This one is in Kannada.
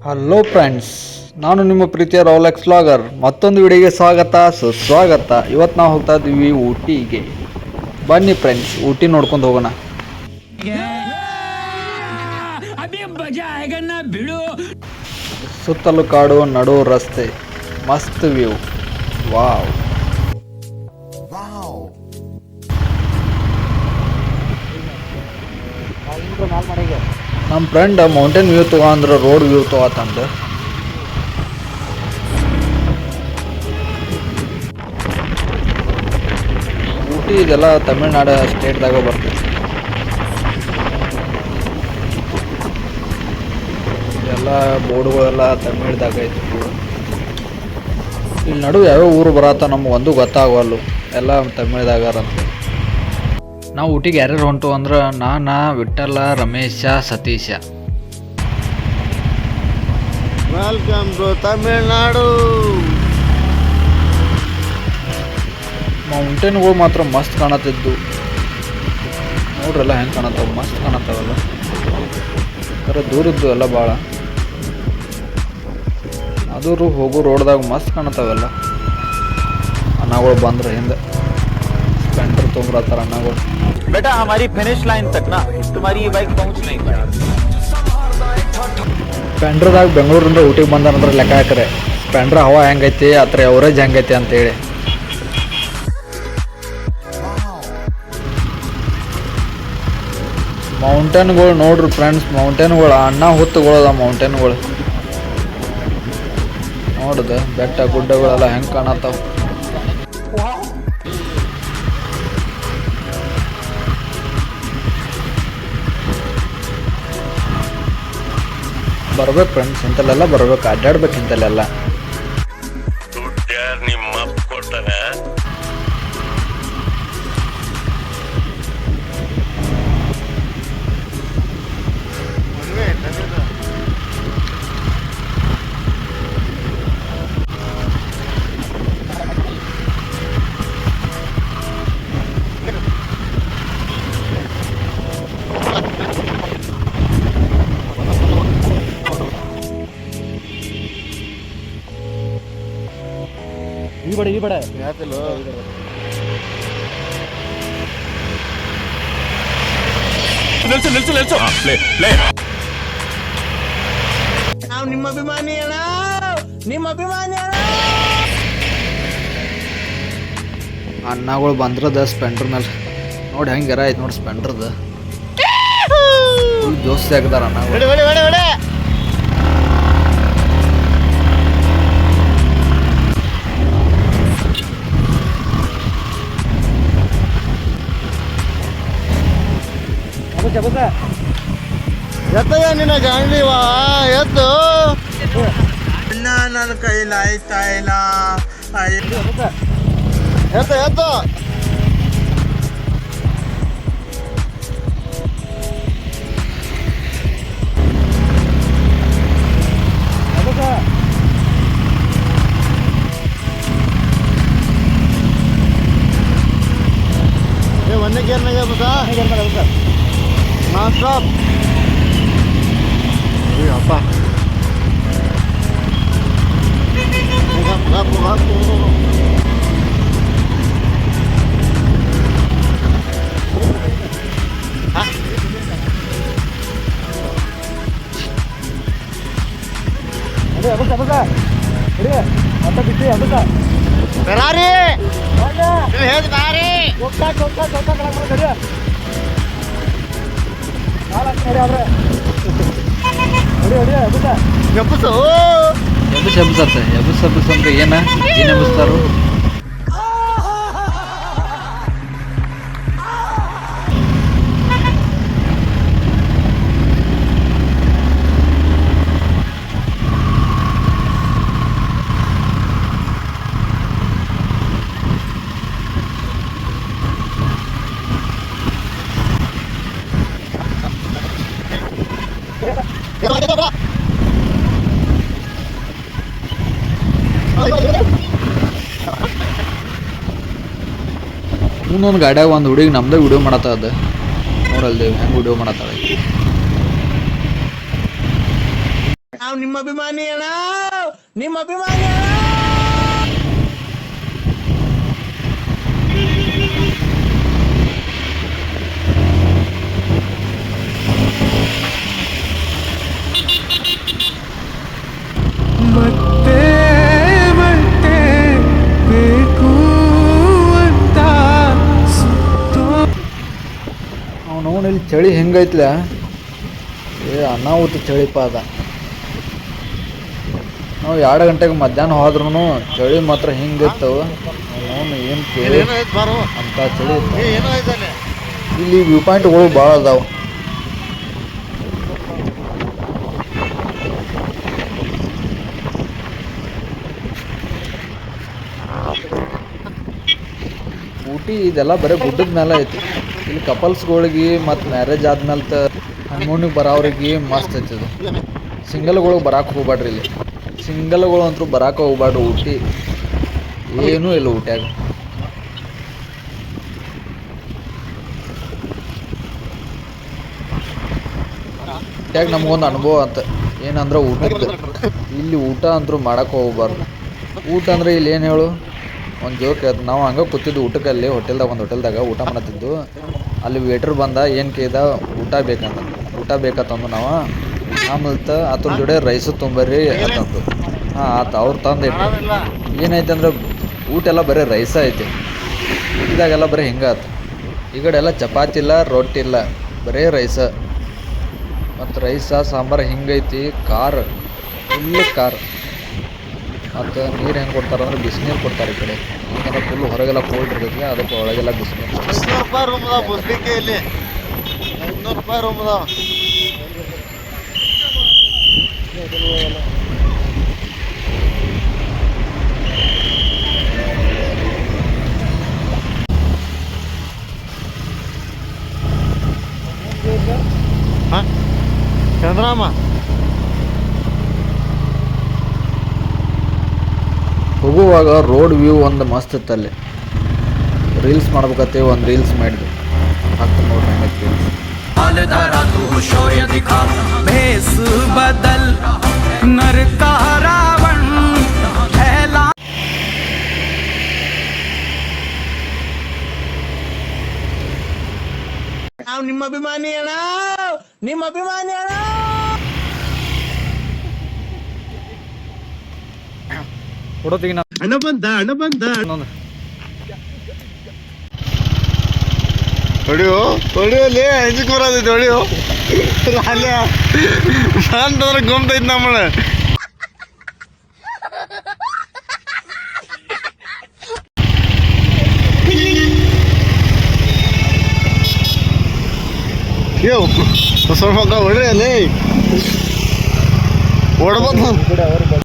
ಹಲೋ ಫ್ರೆಂಡ್ಸ್, ನಾನು ನಿಮ್ಮ ಪ್ರೀತಿಯ ರೋಲೆಕ್ಸ್ ವ್ಲಾಗರ್. ಮತ್ತೊಂದು ವಿಡಿಯೋಗೆ ಸ್ವಾಗತ ಸುಸ್ವಾಗತ. ಇವತ್ತು ನಾವು ಹೋಗ್ತಾ ಇದ್ದೀವಿ ಊಟಿಗೆ. ಬನ್ನಿ ಫ್ರೆಂಡ್ಸ್, ಊಟಿ ನೋಡ್ಕೊಂಡು ಹೋಗೋಣ. ಸುತ್ತಲೂ ಕಾಡು, ನಡು ರಸ್ತೆ, ಮಸ್ತ್ ವ್ಯೂ. ವಾವ್. ನಮ್ಮ ಫ್ರೆಂಡ್ ಮೌಂಟೇನ್ ವ್ಯೂ ತಗೋ ಅಂದ್ರೆ ರೋಡ್ ವ್ಯೂ ತಗೋತಂದ. ಊಟಿ ಇದೆಲ್ಲ ತಮಿಳ್ನಾಡು ಸ್ಟೇಟ್ದಾಗ ಬರ್ತೈತಿ. ಎಲ್ಲ ಬೋರ್ಡ್ಗಳೆಲ್ಲ ತಮಿಳ್ದಾಗ ಐತಿ. ಇಲ್ಲಿ ನಡು ಯಾವ್ಯಾವ ಊರು ಬರತ್ತ ನಮ್ಗೆ ಒಂದು ಗೊತ್ತಾಗವಲ್ಲು, ಎಲ್ಲ ತಮಿಳ್ದಾಗಾರಂತ. ನಾವು ಊಟಿಗೆ ಯಾರ್ಯಾರು ಹೊಂಟು ಅಂದ್ರೆ ನಾನು, ವಿಠ್ಠಲ, ರಮೇಶ, ಸತೀಶ. Welcome to Tamil Nadu. ಮೌಂಟೇನ್ಗಳು ಮಾತ್ರ ಮಸ್ತ್ ಕಾಣತ್ತಿದ್ದು ನೋಡ್ರಲ್ಲ, ಹೆಂಗೆ ಕಾಣತ್ತಾವ, ಮಸ್ತ್ ಕಾಣತ್ತಾವಲ್ಲ. ಖರೆ ದೂರದ್ದು ಎಲ್ಲ ಭಾಳ, ಆದರೂ ಹೋಗೋ ರೋಡ್ದಾಗ ಮಸ್ತ್ ಕಾಣತ್ತಾವೆಲ್ಲ. ಅನ್ನಗಳು ಬಂದ್ರೆ ಹಿಂದೆ ಸ್ಪೆಂಡರ್ ತೊಗೊಂಬರತ್ತಾರ ಅನ್ನಗಳು. बेटा हमारी फिनिश लाइन तक ना तुम्हारी ये बाइक पहुंच नहीं पाई. ಸ್ಪೆಂಡ್ರದಾಗ ಬೆಂಗಳೂರಿಂದ ಊಟಿಗೆ ಬಂದಾರಂದ್ರೆ ಲೆಕ್ಕ ಹಾಕ್ರೆ ಸ್ಪೆಂಡ್ರ ಹವಾ ಹೆಂಗೈತಿ, ಅತ್ರ ಎವರೇಜ್ ಹೆಂಗೈತಿ ಅಂತೇಳಿ. ಮೌಂಟೇನ್ಗಳು ನೋಡ್ರಿ ಫ್ರೆಂಡ್ಸ್, ಮೌಂಟೇನ್ಗಳು ಅಣ್ಣ ಹುತ್ತುಗಳದ ಮೌಂಟೇನ್ಗಳು. ನೋಡ್ದೆ ಬೆಟ್ಟ ಗುಡ್ಡಗಳೆಲ್ಲ ಹೆಂಗೆ ಕಾಣತ್ತಾವ. ಬರ್ಬೇಕು ಫ್ರೆಂಡ್ಸ್, ಇಂಥಲ್ಲೆಲ್ಲ ಬರ್ಬೇಕು, ಅಡ್ಡಾಡ್ಬೇಕು ಇಂಥಲ್ಲೆಲ್ಲ. ನಿಮ್ಮ ಕೊಡ್ತಾನೆ. ಈ ಬಡ ನಿಲ್ಸು ನಾವು ನಿಮ್ಮ ಅಭಿಮಾನಿ ಅಣ್ಣ, ನಿಮ್ಮ ಅಭಿಮಾನಿ ಅಣ್ಣ. ಅಣ್ಣಗಳು ಬಂದ್ರದ ಸ್ಪೆಂಡ್ರ್ ಮೇಲೆ ನೋಡಿ ಹೆಂಗೆ ಎರ ಆಯ್ತು ನೋಡಿ ಸ್ಪೆಂಡ್ರದ. ಜೋಸ್ತಿ ಆಗ್ದಾರ ಅಣ್ಣಗಳು. ಎತ್ತಯ್ಯ ನಿನ್ನ ಗಾಂಡಿವಾ, ಎತ್ತು. ನನ್ನ ಕೈಲ ಆಯ್ತಾ ಇಲ್ಲ. ಎತ್ತ ಎತ್ತು. ಒಂದೇ ಗೇರ್ನಾಗ ನಾನ್ ಸ್ಟಾಪ್. ಅಪ್ಪ ಎಬ್ಬಸ್ ಅಂದ್ರೆ ಏನು ಎಬ್ಬಿಸ್ತಾರು? ಮುಂದೊಂದು ಗಾಡಿಯಾಗ ಒಂದು ಹುಡುಗಿ ನಮ್ದೇ ವಿಡಿಯೋ ಮಾಡತ್ತ. ಅದು ನೋಡಲ್ದೇವು ಹೆಂಗೆ ವಿಡಿಯೋ ಮಾಡತ್ತಾಳೆ. ನಾವು ನಿಮ್ಮ ಅಭಿಮಾನಿ ಅಣ್ಣ, ನಿಮ್ಮ ಅಭಿಮಾನಿ ಅಣ್ಣ. ಮತ್ತೆ ಮತ್ತೆ ಬೇಕು ಅಂತ ಅವನು ಇಲ್ಲಿ ಚಳಿ ಹೆಂಗೈತ್ಲ, ಅನಾಹುತ ಚಳಿಪ ಅದ. ನಾವು 2 ಗಂಟೆಗೆ ಮಧ್ಯಾಹ್ನ ಹೋದ್ರೂ ಚಳಿ ಮಾತ್ರ ಹಿಂಗಿರ್ತವ. ಅವನು ಏನು ಕೇಳಿ ಅಂತ ಚಳಿ ಇತ್ತು. ಇಲ್ಲಿ ವ್ಯೂ ಪಾಯಿಂಟ್ಗಳು ಭಾಳ ಅದಾವ. ಊಟಿ ಇದೆಲ್ಲ ಬರೀ ಗುಡ್ಡದ ಮೇಲೆ ಐತಿ. ಇಲ್ಲಿ ಕಪಲ್ಸ್ಗಳಿಗೆ ಮತ್ತು ಮ್ಯಾರೇಜ್ ಆದ್ಮೇಲೆ ಹನಿಮೂನಿಗೆ ಬರೋವ್ರಿಗೆ ಮಸ್ತ್ ಐತಿದು. ಸಿಂಗಲ್ಗಳಿಗೆ ಬರಾಕೆ ಹೋಗ್ಬೇಡ್ರಿ. ಇಲ್ಲಿ ಸಿಂಗಲ್ಗಳು ಅಂತೂ ಬರಾಕೆ ಹೋಗ್ಬೇಡ್ರಿ. ಊಟಿ ಏನೂ ಇಲ್ಲ ಊಟ್ಯಾಗ. ಊಟ್ಯಾಗ ನಮಗೊಂದು ಅನುಭವ ಅಂತ ಏನಂದ್ರೆ ಊಟದ್ದು. ಇಲ್ಲಿ ಊಟ ಅಂತೂ ಮಾಡಕ್ಕೆ ಹೋಗ್ಬಾರ್ದು. ಊಟ ಅಂದ್ರೆ ಇಲ್ಲಿ ಏನು ಹೇಳು, ಒಂದು ಜೋಕ್ ಹೇಳ್ತು. ನಾವು ಹಂಗೆ ಕೂತಿದ್ದು ಊಟಕ್ಕೆ ಅಲ್ಲಿ ಒಂದು ಹೋಟೆಲ್ದಾಗ ಊಟ ಮಾಡತ್ತಿದ್ದು. ಅಲ್ಲಿ ವೇಟ್ರ್ ಬಂದ, ಏನು ಕೇಳ್ದ, ಊಟ ಬೇಕಂತಂದು ನಾವು. ಆಮೇಲೆ ಅದ್ರ ಜೋಡಿ ರೈಸು ತೊಂಬರ್ರಿ ಅಂತಂದು. ಹಾಂ ಆತು, ಅವ್ರು ತಂದು ಇಟ್ಟು ಏನೈತೆ ಅಂದ್ರೆ ಊಟ ಎಲ್ಲ ಬರೀ ರೈಸ ಐತಿ. ಊಟದಾಗೆಲ್ಲ ಬರೀ ಹಿಂಗೆ ಆತು. ಈ ಕಡೆ ಎಲ್ಲ ಚಪಾತಿ ಇಲ್ಲ, ರೊಟ್ಟಿ ಇಲ್ಲ, ಬರೀ ರೈಸ. ಮತ್ತು ರೈಸ ಸಾಂಬಾರು ಹಿಂಗೈತಿ. ಫುಲ್ ಖಾರ. ಮತ್ತು ನೀರು ಹೆಂಗೆ ಕೊಡ್ತಾರೆ ಅಂದ್ರೆ ಬಿಸಿನೀರು ಕೊಡ್ತಾರೆ. ಈ ಕಡೆ ಯಾಕಂದ್ರೆ ಫುಲ್ ಹೊರಗೆಲ್ಲ ಕೋಲ್ಡ್ ಇರ್ತೈತಿ, ಅದಕ್ಕೆ ಒಳಗೆಲ್ಲ ಬಿಸಿನೀರು. ₹500 ರೂಮ್ ಅದಾವ ಬಸ್ಲಿಕ್ಕೆ. ಇಲ್ಲಿ ₹500 ರೂಮ್ ಅದಾವ. ಚಂದ್ರಮ್ಮ ಹೋಗುವಾಗ ರೋಡ್ ವ್ಯೂ ಒಂದು ಮಸ್ತ್ ಇತ್ತಲ್ಲಿ. ರೀಲ್ಸ್ ಮಾಡ್ಬೇಕತ್ತೆ, ಒಂದು ರೀಲ್ಸ್ ಮಾಡಿದ್ವಿ. ಹಾಕ್ತೀನಿ ನೋಡ್ರಿ ಹೆಂಗೈತಿ ರೀಲ್ಸ್. भेस बदल नर का रावण फैला. ನಾವು ನಿಮ್ಮ ಅಭಿಮಾನಿ ಅಣ್ಣ, ನಿಮ್ಮ ಅಭಿಮಾನಿ ಅಣ್ಣ. ಕೊಡೋತಿಗೆ ಅಣ್ಣ ಬಂದ ಹೊಡಿಯೋಲಿ ಅಂಜಿಕ್ ಬರೋದೈತಿ. ಹೊಡಿಯೋ ಅಲ್ಲೇ ಅಂತಂದ್ರೆ ಗುಮ್ತೈತಿ ನಮ್ಮಣ್ಣ. ಸ್ವಲ್ಪ ಹೊಡ್ರಿ ಅಲ್ಲಿ ಓಡ್ಬೋದು.